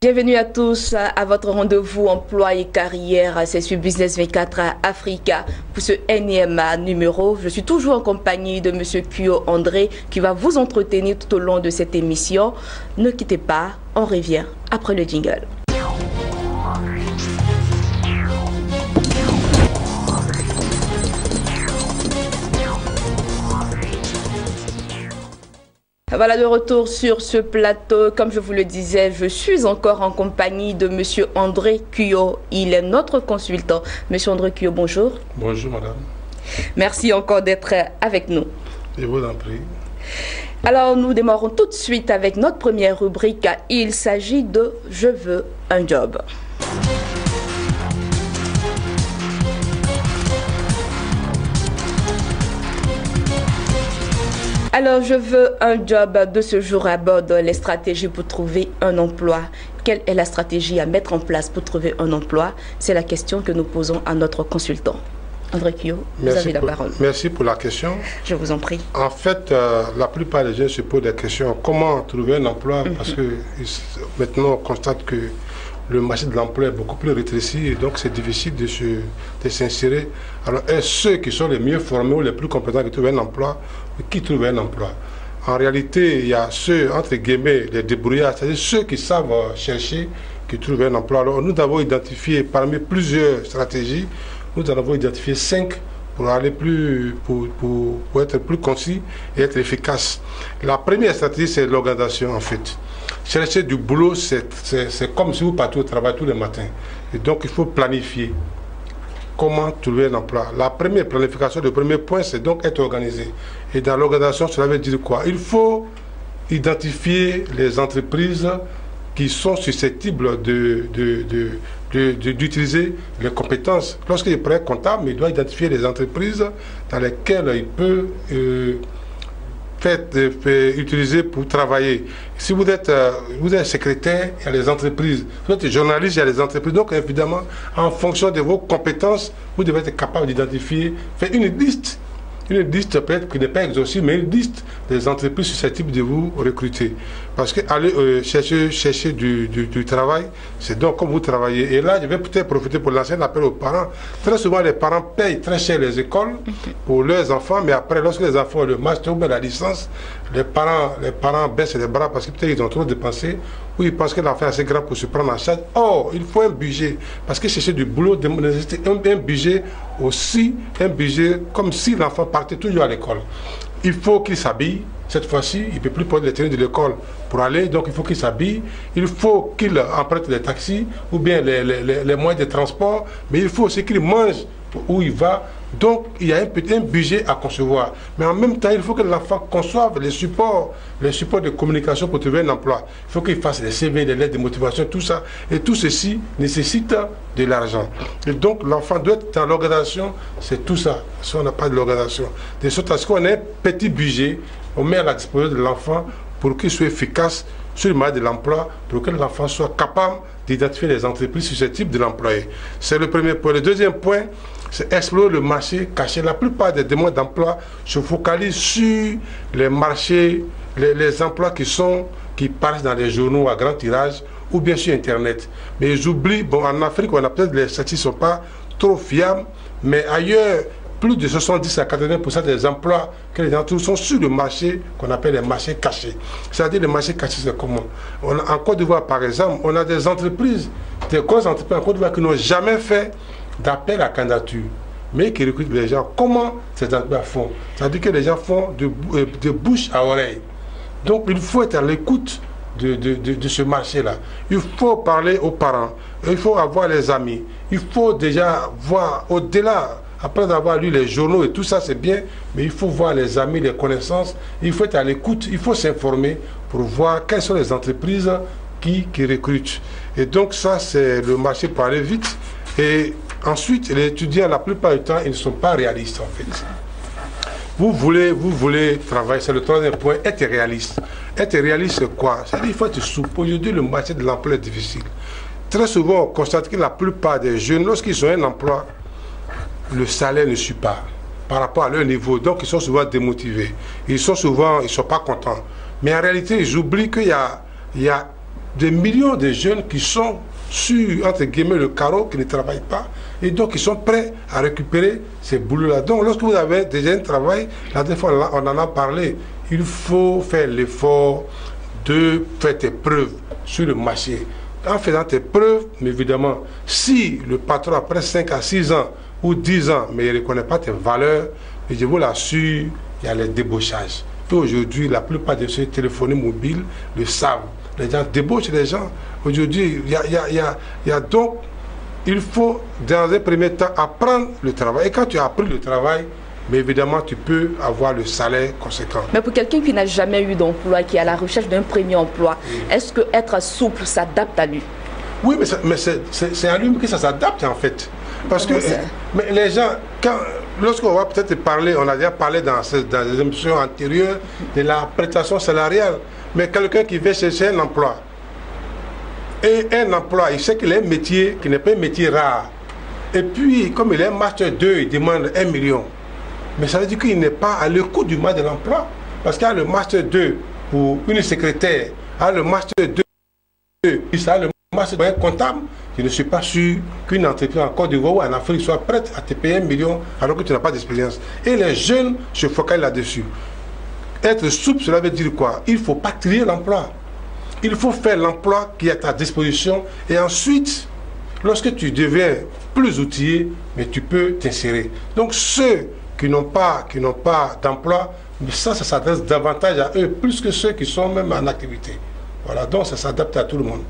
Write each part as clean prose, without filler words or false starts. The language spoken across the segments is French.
Bienvenue à tous à votre rendez-vous emploi et carrière, c'est sur Business 24 Africa pour ce énième numéro. Je suis toujours en compagnie de M. Kuyo André qui va vous entretenir tout au long de cette émission. Ne quittez pas, on revient après le jingle. Voilà de retour sur ce plateau. Comme je vous le disais, je suis encore en compagnie de M. André Kuyo. Il est notre consultant. M. André Kuyo, bonjour. Bonjour madame. Merci encore d'être avec nous. Je vous en prie. Alors nous démarrons tout de suite avec notre première rubrique. Il s'agit de « Je veux un job ». Alors, je veux un job de ce jour aborde les stratégies pour trouver un emploi. Quelle est la stratégie à mettre en place pour trouver un emploi? C'est la question que nous posons à notre consultant. André Kuyo, vous avez la parole. Merci pour la question. Je vous en prie. En fait, la plupart des gens se posent des questions. Comment trouver un emploi? Parce que maintenant, on constate que le marché de l'emploi est beaucoup plus rétréci et donc c'est difficile de s'insérer. Alors, est-ce ceux qui sont les mieux formés ou les plus compétents qui trouvent un emploi ou qui trouvent un emploi? En réalité, il y a ceux, entre guillemets, les débrouillards, c'est-à-dire ceux qui savent chercher, qui trouvent un emploi. Alors, nous avons identifié parmi plusieurs stratégies, nous en avons identifié 5 pour aller pour être plus concis et être efficace. La première stratégie, c'est l'organisation en fait. Chercher du boulot, c'est comme si vous partez au travail tous les matins. Et donc, il faut planifier. Comment trouver un emploi? La première planification, le premier point, c'est donc être organisé. Et dans l'organisation, cela veut dire quoi? Il faut identifier les entreprises qui sont susceptibles d'utiliser les compétences. Lorsqu'il prend un comptable, il doit identifier les entreprises dans lesquelles il peut utiliser pour travailler. Si vous êtes secrétaire, il y a les entreprises. Vous êtes journaliste, il y a les entreprises. Donc, évidemment, en fonction de vos compétences, vous devez être capable d'identifier, faire une liste peut-être qui n'est pas exhaustive, mais une liste des entreprises susceptibles de vous recruter. Parce que aller chercher du travail, c'est donc comme vous travaillez. Et là, je vais peut-être profiter pour lancer un appel aux parents. Très souvent, les parents payent très cher les écoles pour leurs enfants, mais après, lorsque les enfants ont le master ou bien la licence, les parents baissent les bras parce que peut-être ils ont trop dépensé, ou ils pensent que l'enfant est assez grand pour se prendre en charge. Or, il faut un budget, parce que chercher du boulot nécessite un budget aussi, un budget comme si l'enfant partait toujours à l'école. Il faut qu'il s'habille. Cette fois-ci, il ne peut plus prendre les tenues de l'école pour aller, donc il faut qu'il s'habille. Il faut qu'il emprunte les taxis ou bien les moyens de transport, mais il faut aussi qu'il mange où il va. Donc, il y a un budget à concevoir. Mais en même temps, il faut que l'enfant conçoive les supports de communication pour trouver un emploi. Il faut qu'il fasse des CV, des lettres de motivation, tout ça. Et tout ceci nécessite de l'argent. Et donc, l'enfant doit être dans l'organisation, c'est tout ça. Si on n'a pas de l'organisation. De sorte à ce qu'on ait un petit budget, on met à la disposition de l'enfant pour qu'il soit efficace sur le marché de l'emploi, pour que l'enfant soit capable d'identifier les entreprises susceptibles de l'employer. C'est le premier point. Le deuxième point, c'est explorer le marché caché. La plupart des demandeurs d'emploi se focalisent sur les marchés, les emplois qui paraissent dans les journaux à grand tirage ou bien sur Internet. Mais ils oublient, bon, en Afrique, on a peut-être les statistiques ne sont pas trop fiables, mais ailleurs, plus de 70 à 80% des emplois que les gens trouvent sont sur le marché qu'on appelle les marchés cachés. C'est-à-dire les marchés cachés, c'est comment? En Côte d'Ivoire, par exemple, on a des entreprises, des grosses entreprises en Côte d'Ivoire qui n'ont jamais fait d'appel à candidature, mais qui recrutent les gens. Comment ces entreprises font? C'est-à-dire que les gens font de bouche à oreille. Donc il faut être à l'écoute de ce marché-là. Il faut parler aux parents, il faut avoir les amis, il faut déjà voir au-delà. Après avoir lu les journaux et tout ça, c'est bien, mais il faut voir les amis, les connaissances, il faut être à l'écoute, il faut s'informer pour voir quelles sont les entreprises qui recrutent. Et donc ça, c'est le marché pour aller vite. Et ensuite, les étudiants, la plupart du temps, ils ne sont pas réalistes en fait. Vous voulez travailler, c'est le troisième point, être réaliste. Être réaliste, c'est quoi? C'est-à-dire qu'il faut être souple. Aujourd'hui, le marché de l'emploi est difficile. Très souvent, on constate que la plupart des jeunes, lorsqu'ils ont un emploi, le salaire ne suit pas par rapport à leur niveau. Donc, ils sont souvent démotivés. Ils sont pas contents. Mais en réalité, ils oublient qu'il y a des millions de jeunes qui sont sur, entre guillemets, le carreau, qui ne travaillent pas, et donc ils sont prêts à récupérer ces boulots-là. Donc lorsque vous avez déjà un travail, la dernière fois on en a parlé, il faut faire l'effort de faire tes preuves sur le marché. En faisant tes preuves, mais évidemment, si le patron après 5 à 6 ans ou 10 ans, mais il ne reconnaît pas tes valeurs, et je vous l'assure, il y a les débauchages. Et aujourd'hui, la plupart de ces téléphones mobiles le savent. Les gens débauchent les gens. Aujourd'hui, il y a donc, il faut dans un premier temps apprendre le travail. Et quand tu as appris le travail, mais évidemment, tu peux avoir le salaire conséquent. Mais pour quelqu'un qui n'a jamais eu d'emploi, qui est à la recherche d'un premier emploi, est-ce que être souple s'adapte à lui? Oui, mais c'est à lui que ça s'adapte en fait. Parce que mais les gens, lorsqu'on va peut-être parler, on a déjà parlé dans les émissions antérieures de la prestation salariale, mais quelqu'un qui veut chercher un emploi, et un emploi, il sait qu'il a un métier qui n'est pas un métier rare, et puis comme il est un master 2, il demande 1 million. Mais ça veut dire qu'il n'est pas à l'écoute du marché de l'emploi, parce qu'il y a le master 2 pour une secrétaire, il y a le master 2, il y a le master pour un comptable. Je ne suis pas sûr qu'une entreprise en Côte d'Ivoire ou en Afrique soit prête à te payer 1 million alors que tu n'as pas d'expérience. Et les jeunes se focalisent là-dessus. Être souple, cela veut dire quoi? Il ne faut pas trier l'emploi. Il faut faire l'emploi qui est à ta disposition. Et ensuite, lorsque tu deviens plus outillé, mais tu peux t'insérer. Donc ceux qui n'ont pas d'emploi, mais ça s'adresse davantage à eux, plus que ceux qui sont même en activité. Voilà, donc ça s'adapte à tout le monde.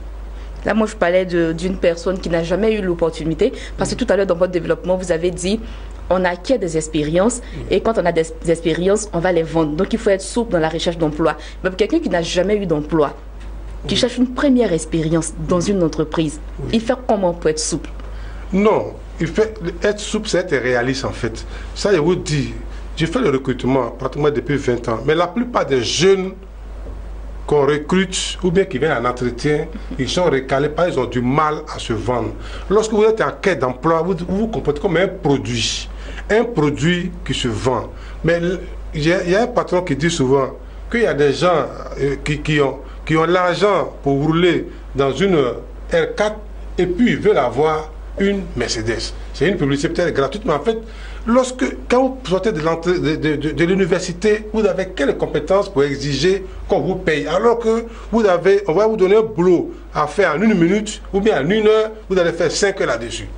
Là, moi, je parlais d'une personne qui n'a jamais eu l'opportunité, parce que tout à l'heure, dans votre développement, vous avez dit, on acquiert des expériences, et quand on a des expériences, on va les vendre. Donc, il faut être souple dans la recherche d'emploi. Mais pour quelqu'un qui n'a jamais eu d'emploi, qui cherche une première expérience dans une entreprise, il fait comment pour être souple? Non, être souple, c'est être réaliste, en fait. Ça, je vous dis, j'ai fait le recrutement pratiquement depuis 20 ans, mais la plupart des jeunes qu'on recrute ou bien qui viennent en entretien, ils sont recalés parce qu'ils ont du mal à se vendre. Lorsque vous êtes en quête d'emploi, vous vous comportez comme un produit qui se vend. Mais il y a un patron qui dit souvent qu'il y a des gens qui ont l'argent pour rouler dans une R4 et puis ils veulent avoir une Mercedes. C'est une publicité peut-être gratuite, mais en fait, quand vous sortez de l'université, vous avez quelles compétences pour exiger qu'on vous paye? Alors que on va vous donner un boulot à faire en 1 minute, ou bien en 1 heure, vous allez faire 5 heures là-dessus.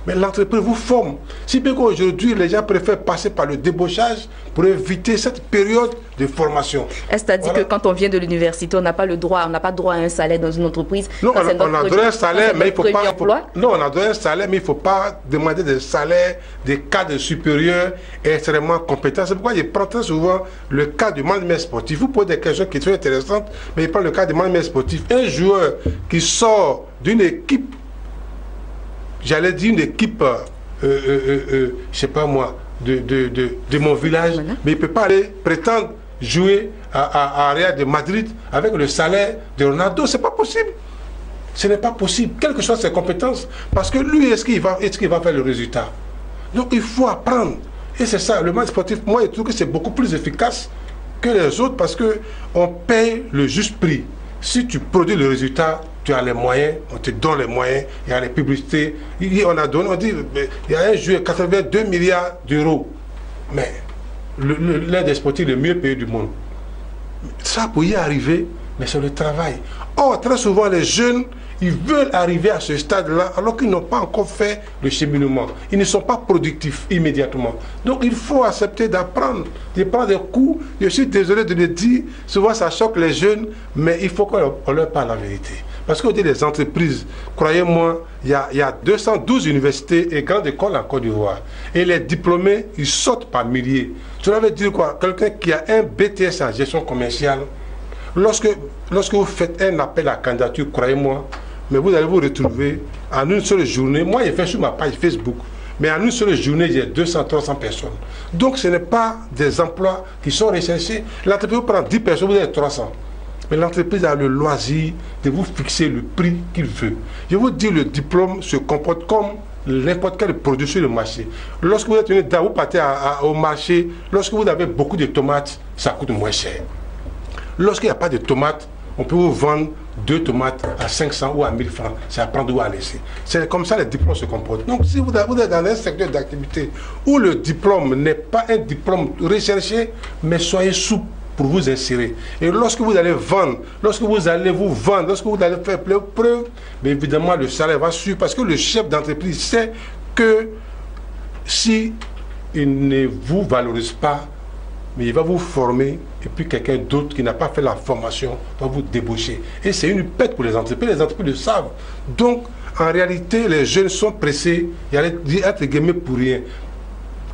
Mais l'entreprise vous forme. Si bien qu'aujourd'hui, les gens préfèrent passer par le débauchage pour éviter cette période de formation. Est-ce à dire que quand on vient de l'université, on n'a pas le droit, on n'a pas droit à un salaire dans une entreprise? Non, on a donné un salaire, mais il faut pas. Non, on a donné un salaire, mais il ne faut pas demander des salaires des cadres supérieurs et extrêmement compétents. C'est pourquoi je prends très souvent le cas du management sportif. Vous posez des questions qui sont intéressantes, mais il prend le cas du management sportif. Un joueur qui sort d'une équipe, j'allais dire une équipe, je sais pas moi, de mon village, voilà. Mais il ne peut pas aller prétendre jouer à Real de Madrid avec le salaire de Ronaldo. C'est pas possible. Ce n'est pas possible, quelles que soient ses compétences. Parce que lui, est-ce qu'il va faire le résultat? Donc il faut apprendre. Et c'est ça, le match sportif, moi je trouve que c'est beaucoup plus efficace que les autres parce qu'on paye le juste prix. Si tu produis le résultat, tu as les moyens, on te donne les moyens, il y a les publicités, on dit, il y a un jeu 82 milliards d'euros. Mais l'un des sportifs le mieux payé du monde. Ça, pour y arriver, mais c'est le travail. Or, très souvent, les jeunes, ils veulent arriver à ce stade-là alors qu'ils n'ont pas encore fait le cheminement. Ils ne sont pas productifs immédiatement. Donc, il faut accepter d'apprendre, de prendre des coups. Je suis désolé de le dire, souvent ça choque les jeunes, mais il faut qu'on leur parle la vérité. Parce qu'on dit les entreprises, croyez-moi, il y a 212 universités et grandes écoles en Côte d'Ivoire. Et les diplômés, ils sortent par milliers. Cela veut dire quoi? Quelqu'un qui a un BTS en gestion commerciale, lorsque vous faites un appel à candidature, croyez-moi, mais vous allez vous retrouver en une seule journée. Moi, j'ai fait sur ma page Facebook, mais en une seule journée, il y a 200-300 personnes. Donc, ce n'est pas des emplois qui sont recherchés. L'entreprise prend 10 personnes, vous avez 300. Mais l'entreprise a le loisir de vous fixer le prix qu'il veut. Je vous dis, le diplôme se comporte comme n'importe quel produit sur le marché. Lorsque vous êtes vous partez au marché, lorsque vous avez beaucoup de tomates, ça coûte moins cher. Lorsqu'il n'y a pas de tomates, on peut vous vendre 2 tomates à 500 ou à 1000 francs. C'est à prendre ou à laisser. C'est comme ça les diplômes se comportent. Donc si vous êtes dans un secteur d'activité où le diplôme n'est pas un diplôme recherché, mais soyez souple pour vous insérer. Et lorsque vous allez vendre, lorsque vous allez vous vendre, lorsque vous allez faire preuve, mais évidemment le salaire va suivre parce que le chef d'entreprise sait que si il ne vous valorise pas, mais il va vous former et puis quelqu'un d'autre qui n'a pas fait la formation va vous débaucher. Et c'est une perte pour les entreprises le savent. Donc, en réalité, les jeunes sont pressés, il y a être guillemets pour rien,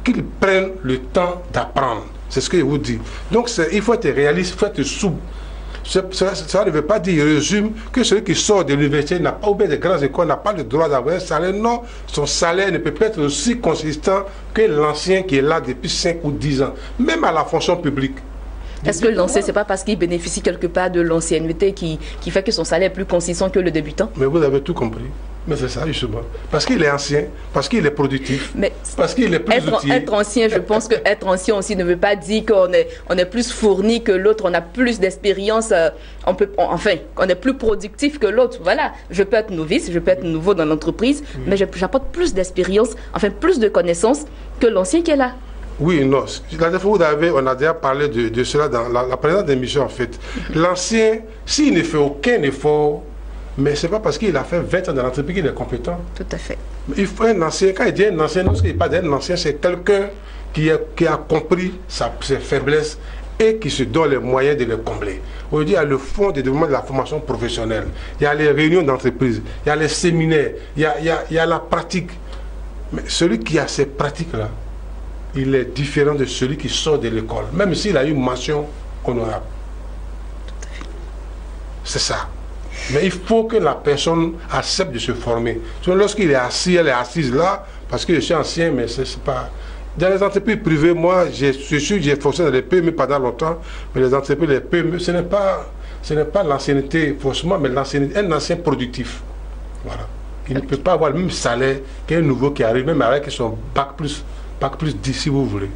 qu'ils prennent le temps d'apprendre. C'est ce que je vous dis. Donc, il faut être réaliste, il faut être souple. Ça ne veut pas dire, je résume, que celui qui sort de l'université n'a pas, ou bien des grandes écoles n'a pas le droit d'avoir un salaire. Non, son salaire ne peut pas être aussi consistant que l'ancien qui est là depuis 5 ou 10 ans, même à la fonction publique. Est-ce que l'ancien, c'est pas parce qu'il bénéficie quelque part de l'ancienneté qui fait que son salaire est plus consistant que le débutant? Mais vous avez tout compris. Mais c'est ça, justement. Parce qu'il est ancien, parce qu'il est productif, mais parce qu'il est plus utile. Être ancien, je pense que être ancien aussi ne veut pas dire qu'on est plus fourni que l'autre, on a plus d'expérience, enfin, on est plus productif que l'autre. Voilà, je peux être novice, je peux être nouveau dans l'entreprise, mais j'apporte plus d'expérience, enfin plus de connaissances que l'ancien qui est là. Oui, non. On a déjà parlé de cela dans la précédente émission, en fait. L'ancien, s'il ne fait aucun effort, mais ce n'est pas parce qu'il a fait 20 ans dans l'entreprise qu'il est compétent. Tout à fait. Il faut un ancien. Quand il dit un ancien, non, ce n'est pas d'un ancien, c'est quelqu'un qui a compris ses faiblesses et qui se donne les moyens de les combler. Aujourd'hui, il y a le fonds de développement de la formation professionnelle, il y a les réunions d'entreprise, il y a les séminaires, il y a la pratique. Mais celui qui a ces pratiques-là, il est différent de celui qui sort de l'école, même s'il a une mention honorable. C'est ça. Mais il faut que la personne accepte de se former. Lorsqu'il est assis, elle est assise là, parce que je suis ancien, mais c'est pas... Dans les entreprises privées, moi, j'ai fonctionné dans les PME pendant longtemps, mais les entreprises, les PME, ce n'est pas l'ancienneté forcément, mais un ancien productif. Voilà. Il ne peut pas avoir le même salaire qu'un nouveau qui arrive, même avec son bac plus 10, si vous voulez.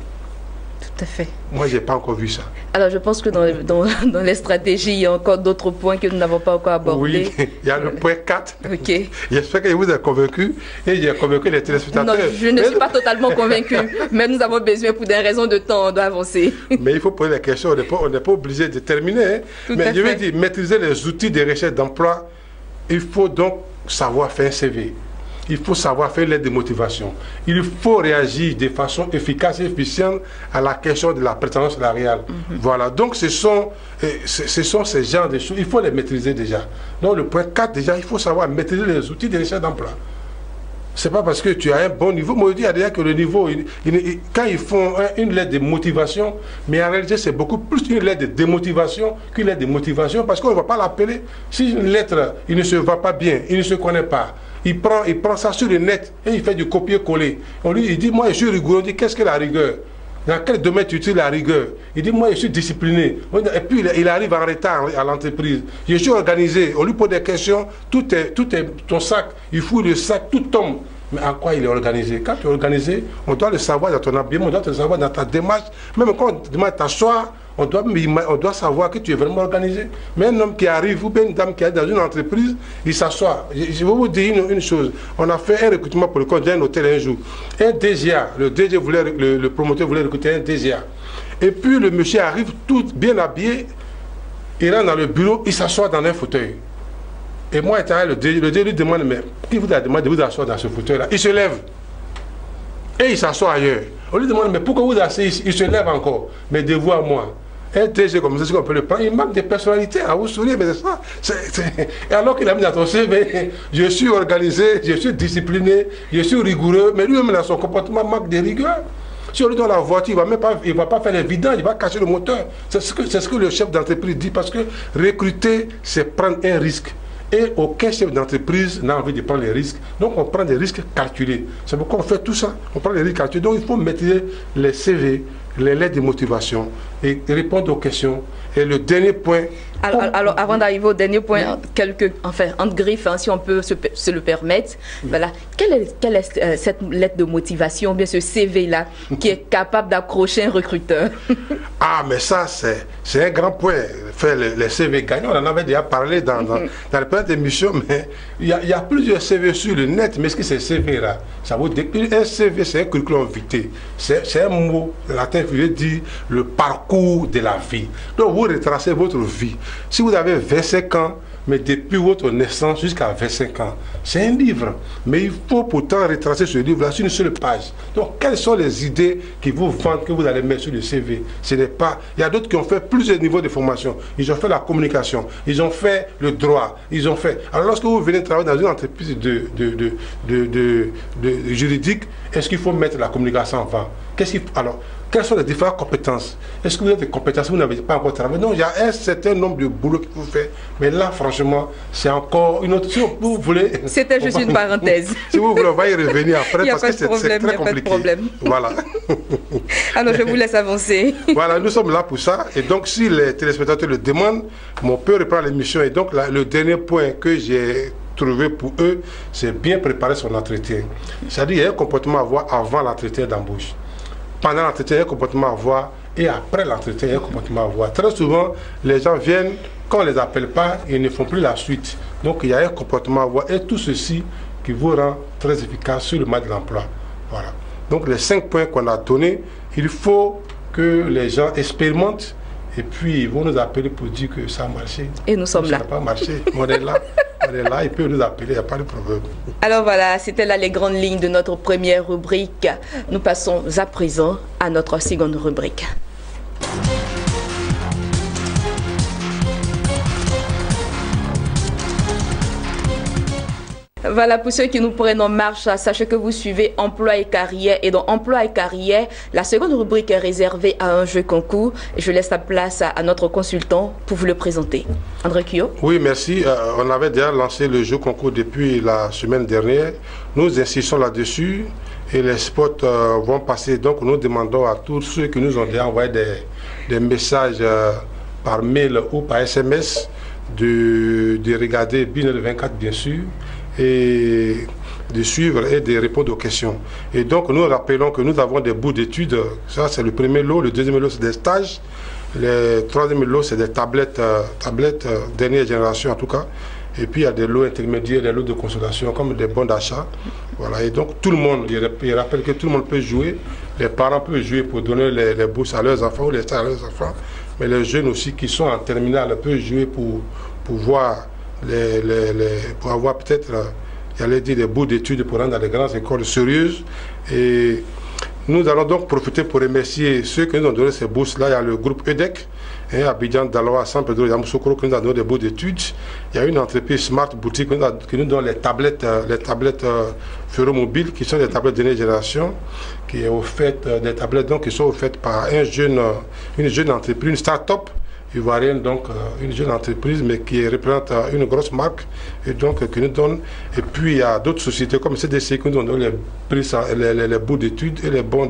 Tout à fait. Moi, je n'ai pas encore vu ça. Alors, je pense que dans les stratégies, il y a encore d'autres points que nous n'avons pas encore abordés. Oui, il y a le point 4. Ok. J'espère que vous êtes convaincu et j'ai convaincu les téléspectateurs. Non, je ne suis pas totalement convaincu, mais nous avons besoin, pour des raisons de temps, d'avancer. Mais il faut poser la question, on n'est pas obligé de terminer. Hein. Mais je veux dire, maîtriser les outils de recherche d'emploi, il faut donc savoir faire un CV. Il faut savoir faire l'aide de motivation. Il faut réagir de façon efficace et efficiente à la question de la prétention salariale. Voilà. Donc, ce sont ces genres de choses. Il faut les maîtriser déjà. Donc, le point 4, déjà, il faut savoir maîtriser les outils de recherche d'emploi. Ce n'est pas parce que tu as un bon niveau. Moi, je dis déjà que le niveau, quand ils font une lettre de motivation, mais en réalité, c'est beaucoup plus une lettre de démotivation qu'une lettre de motivation parce qu'on ne va pas l'appeler. Si une lettre, il ne se va pas bien, il ne se connaît pas, il prend ça sur le net et il fait du copier-coller. Il dit, moi, je suis rigoureux. On dit, qu'est-ce que la rigueur? Dans quel domaine tu utilises la rigueur? Il dit, moi, je suis discipliné. Et puis, il arrive en retard à l'entreprise. Je suis organisé. On lui pose des questions. Tout est ton sac. Il fouille le sac, tout tombe. Mais en quoi il est organisé? Quand tu es organisé, on doit le savoir dans ton habillement, on doit le savoir dans ta démarche. Même quand on demande t'asseoir, on doit savoir que tu es vraiment organisé. Mais un homme qui arrive, ou bien une dame qui arrive dans une entreprise, il s'assoit. Je vais vous dire une chose. On a fait un recrutement pour le compte d'un hôtel un jour. Un DGA, le promoteur voulait recruter un DGA. Et puis le monsieur arrive tout bien habillé, il rentre dans le bureau, il s'assoit dans un fauteuil. Et moi, le DG lui demande, mais qui vous a demandé de vous asseoir dans ce fauteuil-là? Il se lève. Et il s'assoit ailleurs. On lui demande, mais pourquoi vous asseyez? Il se lève encore. Mais de vous à moi. Un DG comme ça, c'est qu'on peut le prendre. Il manque de personnalité. À vous sourire, mais c'est ça. Et alors qu'il a mis dans son CV, je suis organisé, je suis discipliné, je suis rigoureux, mais lui-même dans son comportement manque de rigueur. Si on lui donne la voiture, il ne va pas faire les vidanges, il va cacher le moteur. C'est ce que le chef d'entreprise dit, parce que recruter, c'est prendre un risque. Et aucun chef d'entreprise n'a envie de prendre les risques. Donc on prend des risques calculés. C'est pourquoi on fait tout ça. On prend les risques calculés. Donc il faut maîtriser les CV, les lettres de motivation et répondre aux questions. Et le dernier point... Alors avant d'arriver au dernier point, entre griffes, hein, si on peut se le permettre, voilà. Quelle est cette lettre de motivation, bien ce CV-là, qui est capable d'accrocher un recruteur? Ah, mais ça, c'est un grand point. Faire les CV gagnants, on en avait déjà parlé dans les premières émissions, mais il y a plusieurs CV sur le net. Mais est-ce que ces CV-là, ça vaut dire un CV, c'est un curriculum vitae. C'est un mot latin qui veut dire le parcours de la vie. Donc, vous retracez votre vie. Si vous avez 25 ans, mais depuis votre naissance jusqu'à 25 ans, c'est un livre. Mais il faut pourtant retracer ce livre-là sur une seule page. Donc, quelles sont les idées qui vous vendent, que vous allez mettre sur le CV? Ce n'est pas... Il y a d'autres qui ont fait plusieurs niveaux de formation. Ils ont fait la communication, ils ont fait le droit, ils ont fait... Alors, lorsque vous venez travailler dans une entreprise juridique, est-ce qu'il faut mettre la communication avant? Alors, quelles sont les différentes compétences? Est-ce que vous avez des compétences que vous n'avez pas encore travaillé? Non, il y a un certain nombre de boulots qu'il faut faire. Mais là, franchement, c'est encore une autre... Si vous voulez... C'était juste une parenthèse. Si vous voulez, on va y revenir après parce que c'est très compliqué. Il n'y a pas de problème. Voilà. Alors, je vous laisse avancer. Voilà, nous sommes là pour ça. Et donc, si les téléspectateurs le demandent, on peut reprendre l'émission. Et donc, le dernier point que j'ai trouvé pour eux, c'est bien préparer son entretien. C'est-à-dire, il y a un comportement à avoir avant l'entretien d'embauche. Pendant l'entretien, il y a un comportement à avoir. Et après l'entretien, il y a un comportement à avoir. Très souvent, les gens viennent, quand on ne les appelle pas, ils ne font plus la suite. Donc, il y a un comportement à avoir. Et tout ceci qui vous rend très efficace sur le marché de l'emploi. Voilà. Donc, les 5 points qu'on a donnés, il faut que les gens expérimentent. Et puis, ils vont nous appeler pour dire que ça a marché. Et nous sommes là. Ça n'a pas marché. On est là. On est là, ils peuvent nous appeler, il n'y a pas de problème. Alors voilà, c'était là les grandes lignes de notre première rubrique. Nous passons à présent à notre seconde rubrique. Voilà, pour ceux qui nous prennent en marche, sachez que vous suivez Emploi et Carrière. Et dans Emploi et Carrière, la seconde rubrique est réservée à un jeu concours. Et je laisse la place à notre consultant pour vous le présenter. André Kyo. Oui, merci. On avait déjà lancé le jeu concours depuis la semaine dernière. Nous insistons là-dessus et les spots vont passer. Donc, nous demandons à tous ceux qui nous ont déjà envoyé des messages par mail ou par SMS de regarder Binel 24, bien sûr, et de suivre et de répondre aux questions. Et donc, nous rappelons que nous avons des bouts d'études. Ça, c'est le premier lot. Le deuxième lot, c'est des stages. Le troisième lot, c'est des tablettes dernière génération, en tout cas. Et puis, il y a des lots intermédiaires, des lots de consultation, comme des bons d'achat. Voilà. Et donc, tout le monde, il rappelle que tout le monde peut jouer. Les parents peuvent jouer pour donner les bourses à leurs enfants ou les stages à leurs enfants. Mais les jeunes aussi qui sont en terminale peuvent jouer pour voir pour avoir peut-être, j'allais dire, des bouts d'études pour rentrer dans les grandes écoles sérieuses. Et nous allons donc profiter pour remercier ceux qui nous ont donné ces bourses-là. Il y a le groupe EDEC, Abidjan, Daloa, San Pedro, Yamoussoukro, qui nous a donné des bouts d'études. Il y a une entreprise Smart Boutique qui nous donne les tablettes Ferromobile, qui sont des tablettes de dernière génération, qui est offerte, des tablettes donc, qui sont offertes par une jeune entreprise, une start-up ivoirienne, donc une jeune entreprise, mais qui représente une grosse marque, et donc qui nous donne. Et puis il y a d'autres sociétés comme CDC qui nous donnent les prix, les bouts d'études et les bons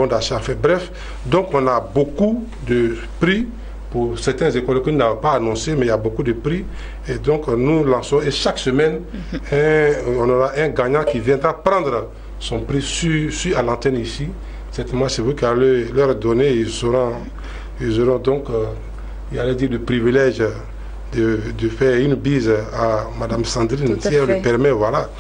d'achat. Bref, donc on a beaucoup de prix pour certaines écoles que nous n'avons pas annoncé, mais il y a beaucoup de prix. Et donc nous lançons, et chaque semaine, on aura un gagnant qui viendra prendre son prix sur à l'antenne ici. Certainement, c'est vous qui allez leur donner, ils auront donc, j'allais dire, le privilège de faire une bise à Madame Sandrine, si elle le permet, voilà.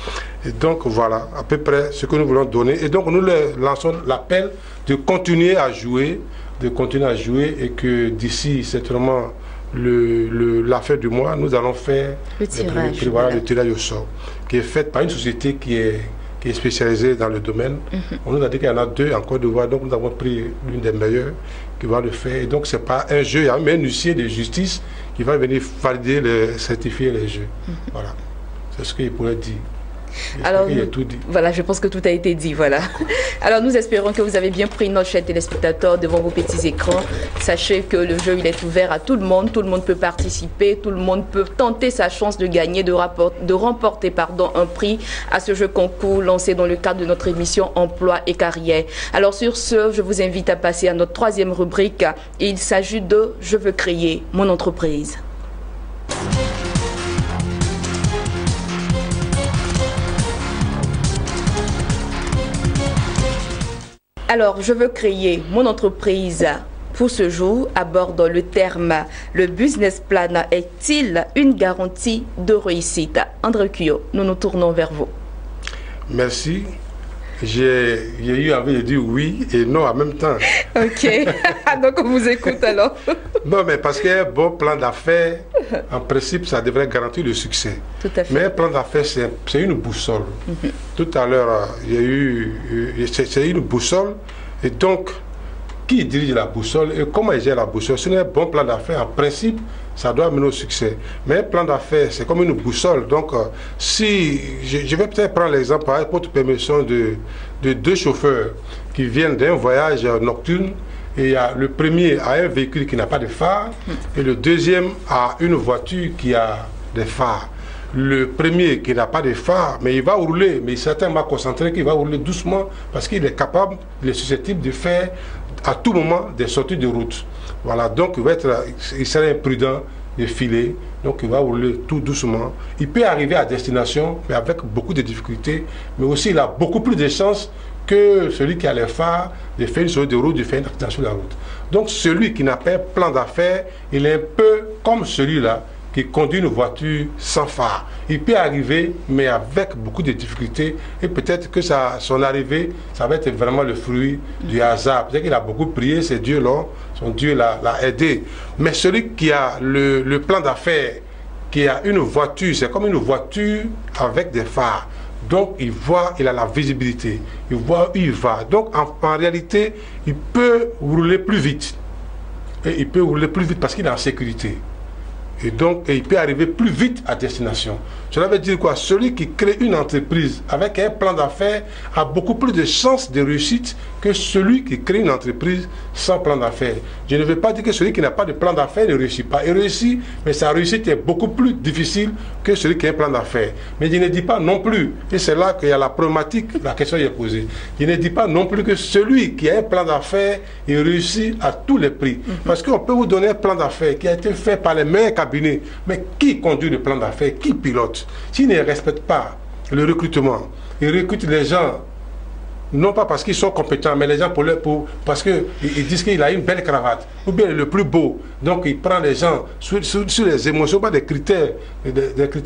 Et donc, voilà, à peu près ce que nous voulons donner. Et donc, nous leur lançons l'appel de continuer à jouer, et que d'ici, certainement, la fin du mois, nous allons faire le tirage au sort, qui est fait par une société qui est spécialisée dans le domaine. On nous a dit qu'il y en a 2 en Côte d'Ivoire, donc nous avons pris l'une des meilleures qui va le faire. Et donc, ce n'est pas un jeu, il y a même un huissier de justice qui va venir valider, certifier les jeux. Voilà, c'est ce qu'il pourrait dire. Alors, voilà, je pense que tout a été dit, voilà. Alors, nous espérons que vous avez bien pris note, chers téléspectateurs, devant vos petits écrans. Sachez que le jeu, il est ouvert à tout le monde peut participer, tout le monde peut tenter sa chance de gagner, de remporter un prix à ce jeu concours lancé dans le cadre de notre émission Emploi et Carrière. Alors, sur ce, je vous invite à passer à notre troisième rubrique. Il s'agit de « Je veux créer mon entreprise ». Alors, je veux créer mon entreprise. Pour ce jour, aborde le terme « Le business plan est-il une garantie de réussite ?» André Cuyo, nous nous tournons vers vous. Merci. J'ai eu envie de dire oui et non en même temps. Ok, donc on vous écoute alors. Non, mais parce qu'un bon plan d'affaires, en principe, ça devrait garantir le succès. Tout à fait. Mais un plan d'affaires, c'est une boussole. Tout à l'heure, c'est une boussole. Et donc, qui dirige la boussole et comment il gère la boussole? Ce n'est un bon plan d'affaires. En principe, ça doit mener au succès. Mais un plan d'affaires, c'est comme une boussole. Donc, si je vais peut-être prendre l'exemple, avec votre permission, de deux chauffeurs qui viennent d'un voyage nocturne. Et le premier a un véhicule qui n'a pas de phare et le deuxième a une voiture qui a des phares. Le premier qui n'a pas de phare, mais il va rouler, mais il est certainement concentré qu'il va rouler doucement parce qu'il est capable, il est susceptible de faire à tout moment des sorties de route. Voilà, donc il serait imprudent de filer, donc il va rouler tout doucement. Il peut arriver à destination, mais avec beaucoup de difficultés, mais aussi il a beaucoup plus de chances que celui qui a les phares de faire une sortie de route, de faire une accident sur la route. Donc celui qui n'a pas un plan d'affaires, il est un peu comme celui-là qui conduit une voiture sans phare. Il peut arriver, mais avec beaucoup de difficultés, et peut-être que son arrivée, ça va être vraiment le fruit du hasard. Peut-être qu'il a beaucoup prié, c'est Dieu là, son Dieu l'a aidé. Mais celui qui a le plan d'affaires, qui a une voiture, c'est comme une voiture avec des phares. Donc il voit, il a la visibilité, il voit où il va. Donc en réalité, il peut rouler plus vite. Et il peut rouler plus vite parce qu'il est en sécurité. Et donc, il peut arriver plus vite à destination. Cela veut dire quoi? Celui qui crée une entreprise avec un plan d'affaires a beaucoup plus de chances de réussite que celui qui crée une entreprise sans plan d'affaires. Je ne veux pas dire que celui qui n'a pas de plan d'affaires ne réussit pas. Il réussit, mais sa réussite est beaucoup plus difficile que celui qui a un plan d'affaires. Mais je ne dis pas non plus, et c'est là qu'il y a la problématique, la question est posée. Je ne dis pas non plus que celui qui a un plan d'affaires, il réussit à tous les prix. Parce qu'on peut vous donner un plan d'affaires qui a été fait par les meilleurs cabinets. Mais qui conduit le plan d'affaires? Qui pilote? S'il ne respecte pas le recrutement, il recrute les gens, non pas parce qu'ils sont compétents, mais les gens parce qu'ils disent qu'il a une belle cravate, ou bien le plus beau. Donc il prend les gens sur les émotions, pas des critères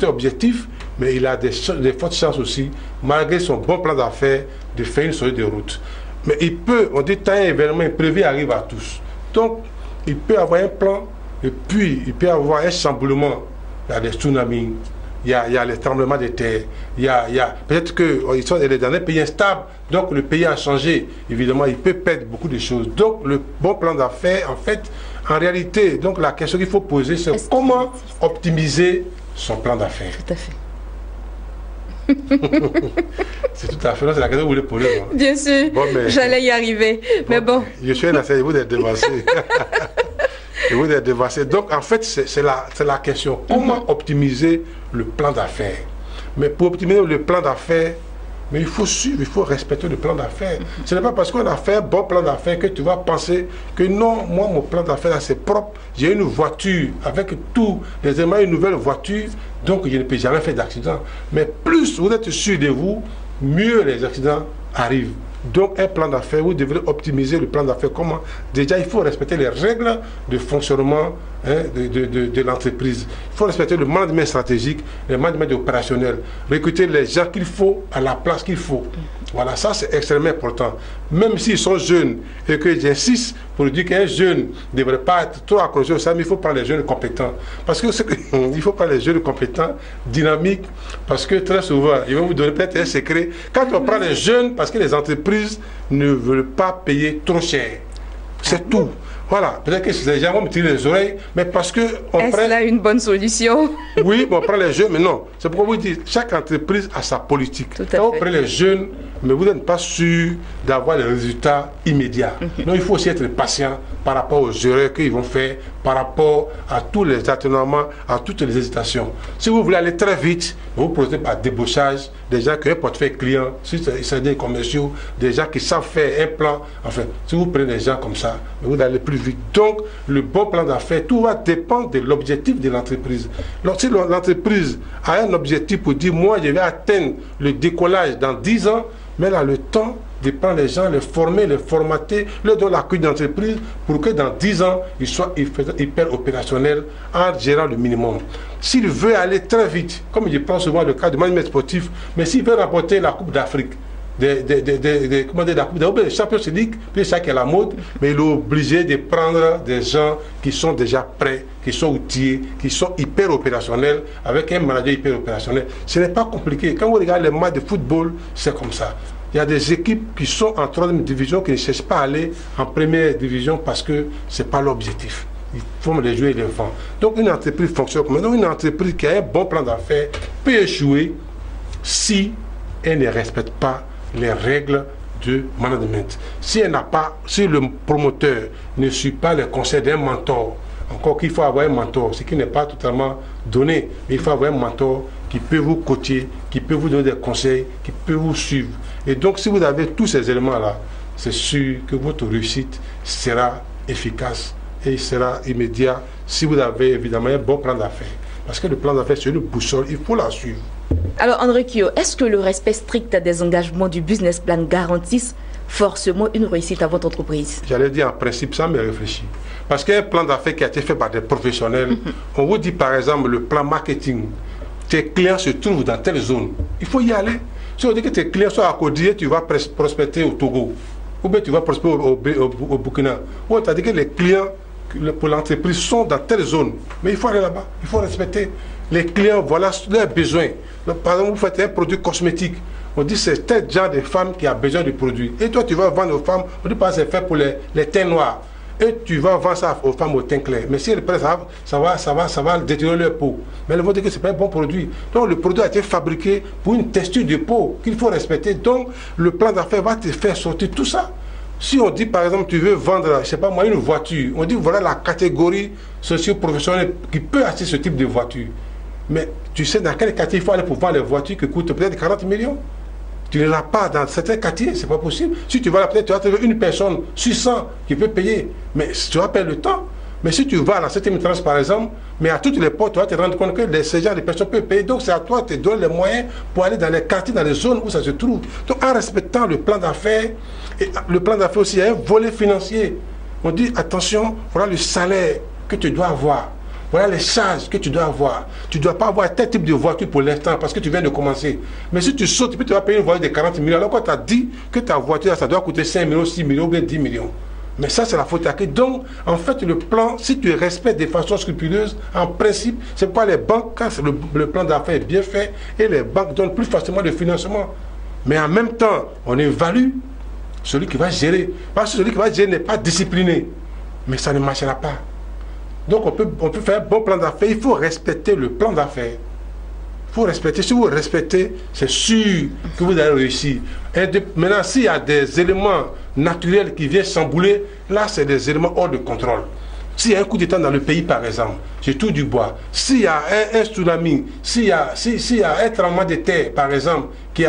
objectifs, mais il a des fortes chances aussi, malgré son bon plan d'affaires, de faire une sortie de route. Mais il peut, on dit, un événement imprévu arrive à tous. Donc il peut avoir un plan, et puis il peut avoir un chamboulement. Il y a des tsunamis, il y a les tremblements de terre, peut-être qu'ils sont dans des pays instables, donc le pays a changé. Évidemment, il peut perdre beaucoup de choses. Donc le bon plan d'affaires, en fait, en réalité, donc la question qu'il faut poser, c'est comment optimiser son plan d'affaires. Tout à fait. C'est tout à fait, c'est la question que vous voulez poser. Moi. Bien sûr, bon, j'allais y arriver, mais bon. Je suis un enseignant, vous êtes dévancé. Vous êtes dévancé. Donc, en fait, c'est la question. Comment optimiser le plan d'affaires? Mais pour optimiser le plan d'affaires, mais il faut suivre, il faut respecter le plan d'affaires. Ce n'est pas parce qu'on a fait un bon plan d'affaires que tu vas penser que non, moi, mon plan d'affaires, c'est propre. J'ai une voiture avec tous les éléments, une nouvelle voiture, donc je ne peux jamais faire d'accident. Mais plus vous êtes sûr de vous, mieux les accidents arrivent. Donc un plan d'affaires, vous devrez optimiser le plan d'affaires. Comment? Déjà, il faut respecter les règles de fonctionnement de l'entreprise. Il faut respecter le management stratégique, le management opérationnel. Recruter les gens qu'il faut à la place qu'il faut. Voilà, ça c'est extrêmement important. Même s'ils sont jeunes et que j'insiste pour dire qu'un jeune ne devrait pas être trop accroché au sein, mais il faut prendre les jeunes compétents. Parce que il faut prendre les jeunes compétents, dynamiques, parce que très souvent, ils vont vous donner peut-être un secret. Quand on prend les jeunes, parce que les entreprises ne veulent pas payer trop cher. C'est tout. Voilà, peut-être que les gens vont me tirer les oreilles, mais parce que... Est-ce là une bonne solution? Oui, on prend les jeunes, mais non. C'est pourquoi vous dites, chaque entreprise a sa politique. Quand vous prenez les jeunes, mais vous n'êtes pas sûr d'avoir les résultats immédiats. Donc il faut aussi être patient par rapport aux erreurs qu'ils vont faire, par rapport à tous les atténuements, à toutes les hésitations. Si vous voulez aller très vite, vous procédez par débauchage, des gens qui ont un portefeuille client, si c'est des commerciaux, des gens qui savent faire un plan. Enfin, si vous prenez des gens comme ça, vous allez plus vite. Donc, le bon plan d'affaires, tout va dépendre de l'objectif de l'entreprise. Si l'entreprise a un objectif pour dire, moi, je vais atteindre le décollage dans 10 ans, mais là, le temps de prendre les gens, les former, les formater, leur donner la cuite d'entreprise pour que dans 10 ans, ils soient hyper opérationnels en gérant le minimum. S'il veut aller très vite, comme je prends souvent le cas de management sportif, mais s'il veut remporter la Coupe d'Afrique, la Coupe des Champions League, puis ça qui est la mode, mais il est obligé de prendre des gens qui sont déjà prêts, qui sont outillés, qui sont hyper opérationnels, avec un manager hyper opérationnel. Ce n'est pas compliqué. Quand vous regardez les matchs de football, c'est comme ça. Il y a des équipes qui sont en 3e division qui ne cherchent pas à aller en 1re division parce que ce n'est pas l'objectif. Ils font les jouer et les vendre. Donc une entreprise fonctionne comme ça. Donc une entreprise qui a un bon plan d'affaires peut échouer si elle ne respecte pas les règles de management. Si le promoteur ne suit pas les conseils d'un mentor, encore qu'il faut avoir un mentor, ce qui n'est pas totalement donné, mais il faut avoir un mentor qui peut vous coacher, qui peut vous donner des conseils, qui peut vous suivre. Et donc si vous avez tous ces éléments-là, c'est sûr que votre réussite sera efficace et sera immédiat si vous avez évidemment un bon plan d'affaires. Parce que le plan d'affaires, c'est une boussole, il faut la suivre. Alors André Kyo, est-ce que le respect strict des engagements du business plan garantisse forcément une réussite à votre entreprise? J'allais dire en principe ça, mais réfléchis. Parce qu'un plan d'affaires qui a été fait par des professionnels, on vous dit par exemple le plan marketing, tes clients se trouvent dans telle zone, il faut y aller. Si on dit que tes clients sont à Codier, tu vas prospecter au Togo, ou bien tu vas prospecter au Burkina, ou tu as dit que les clients pour l'entreprise sont dans telle zone, mais il faut aller là-bas, il faut respecter les clients, voilà leurs besoins. Donc, par exemple, vous faites un produit cosmétique, on dit c'est tel genre de femme qui a besoin du produit, et toi tu vas vendre aux femmes, on dit pas c'est fait pour les teints noirs, et tu vas vendre ça aux femmes au teint clair, mais si elles prennent ça va détériorer leur peau, mais elles vont dire que c'est pas un bon produit. Donc le produit a été fabriqué pour une texture de peau qu'il faut respecter, donc le plan d'affaires va te faire sortir tout ça. Si on dit par exemple tu veux vendre, je ne sais pas moi, une voiture, on dit voilà la catégorie socio-professionnelle qui peut acheter ce type de voiture. Mais tu sais dans quel quartier il faut aller pour vendre les voitures qui coûtent peut-être 40 millions? Tu ne l'as pas dans certains quartiers, c'est pas possible. Si tu vas là, peut-être tu vas trouver une personne sur 100 qui peut payer, mais tu vas perdre le temps. Mais si tu vas à la 7e tranche par exemple, mais à toutes les portes, tu vas te rendre compte que ces gens de personnes peuvent payer. Donc c'est à toi de te donner les moyens pour aller dans les quartiers, dans les zones où ça se trouve. Donc en respectant le plan d'affaires, et le plan d'affaires aussi, il y a un volet financier. On dit attention, voilà le salaire que tu dois avoir. Voilà les charges que tu dois avoir. Tu ne dois pas avoir tel type de voiture pour l'instant parce que tu viens de commencer. Mais si tu sautes, puis tu vas payer une voiture de 40 millions, alors quand tu as dit que ta voiture, ça doit coûter 5 millions, 6 millions ou bien 10 millions. Mais ça, c'est la faute à qui. Donc, en fait, le plan, si tu respectes de façon scrupuleuse, en principe, c'est pourquoi les banques, quand le plan d'affaires est bien fait, et les banques donnent plus facilement de financement. Mais en même temps, on évalue celui qui va gérer. Parce que celui qui va gérer n'est pas discipliné. Mais ça ne marchera pas. Donc on peut faire un bon plan d'affaires, il faut respecter le plan d'affaires. Il faut respecter, si vous respectez, c'est sûr que vous allez réussir. Et maintenant, s'il y a des éléments naturels qui viennent chambouler, là c'est des éléments hors de contrôle. S'il y a un coup d'état dans le pays par exemple, c'est tout du bois. S'il y a un tsunami, s'il y a un tremblement de terre par exemple, qui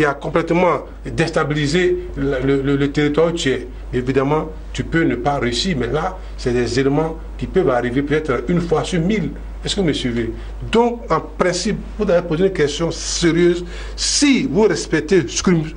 a complètement déstabilisé le territoire où tu es, évidemment, tu peux ne pas réussir. Mais là, c'est des éléments qui peuvent arriver peut-être une fois sur 1000. Est-ce que vous me suivez? Donc, en principe, vous avez posé une question sérieuse. Si vous respectez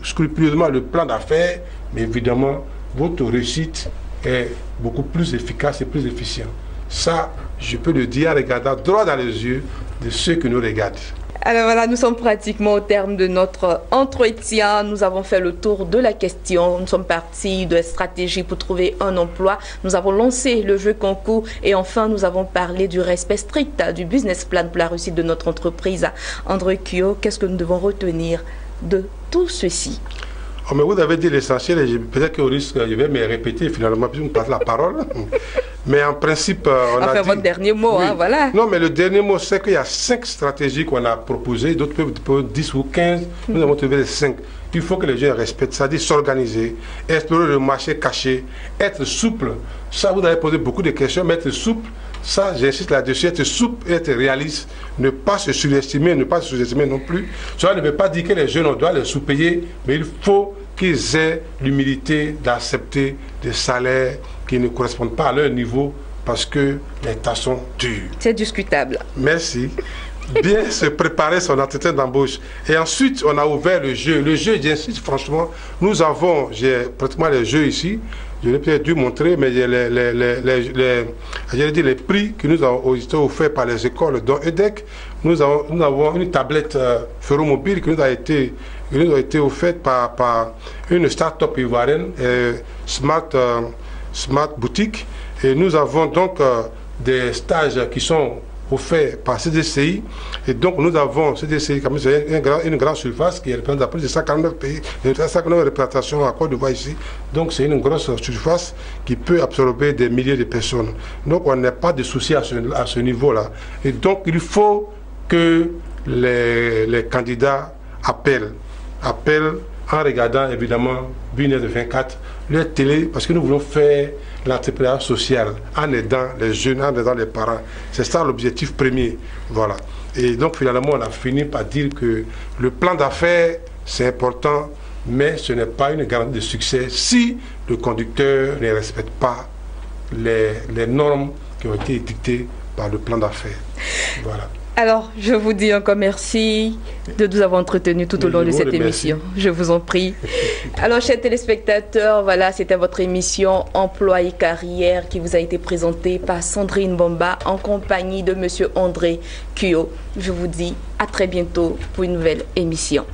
scrupuleusement le plan d'affaires, mais évidemment, votre réussite est beaucoup plus efficace et plus efficient. Ça, je peux le dire en regardant droit dans les yeux de ceux qui nous regardent. Alors voilà, nous sommes pratiquement au terme de notre entretien. Nous avons fait le tour de la question. Nous sommes partis de stratégie pour trouver un emploi. Nous avons lancé le jeu concours et enfin nous avons parlé du respect strict du business plan pour la réussite de notre entreprise. André Kyo, qu'est-ce que nous devons retenir de tout ceci? Oh, mais vous avez dit l'essentiel et peut-être qu'au risque, je vais me répéter finalement, puis je me passe la parole. Mais en principe, on a dit... votre dernier mot, oui. Hein, voilà. Non, mais le dernier mot, c'est qu'il y a 5 stratégies qu'on a proposées, d'autres peuvent 10 ou 15, nous avons trouvé les 5. Il faut que les gens respectent, c'est-à-dire s'organiser, explorer le marché caché, être souple. Ça, vous avez posé beaucoup de questions, mais être souple, ça, j'insiste là-dessus, être souple et être réaliste, ne pas se surestimer, ne pas se sous-estimer non plus. Cela ne veut pas dire que les jeunes, on doit les sous-payer, mais il faut qu'ils aient l'humilité d'accepter des salaires qui ne correspondent pas à leur niveau parce que les tâches sont dures. C'est discutable. Merci. Bien se préparer son entretien d'embauche. Et ensuite, on a ouvert le jeu. Le jeu, j'insiste franchement, nous avons, j'ai pratiquement les jeux ici, je l'ai peut-être dû montrer, mais les prix que nous avons été offerts par les écoles dont EDEC. Nous avons une tablette ferromobile qui nous a été offerte par une start-up ivoirienne, Smart Boutique. Et nous avons donc des stages qui sont offerts par CDCI. Et donc nous avons CDCI, une grande surface qui représente plus de 149 pays, 149 représentations à Côte d'Ivoire ici. Donc c'est une grosse surface qui peut absorber des milliers de personnes. Donc on n'a pas de souci à ce niveau-là. Et donc il faut que les candidats appellent en regardant évidemment Business 24, leur télé, parce que nous voulons faire l'entrepreneuriat social en aidant les jeunes, en aidant les parents. C'est ça l'objectif premier. Voilà. Et donc finalement, on a fini par dire que le plan d'affaires, c'est important, mais ce n'est pas une garantie de succès si le conducteur ne respecte pas les normes qui ont été dictées par le plan d'affaires. Voilà. Alors, je vous dis encore merci de nous avoir entretenus tout au long de cette émission. Je vous en prie. Alors, chers téléspectateurs, voilà, c'était votre émission Emploi et Carrière qui vous a été présentée par Sandrine Bomba en compagnie de M. André Kuyo. Je vous dis à très bientôt pour une nouvelle émission.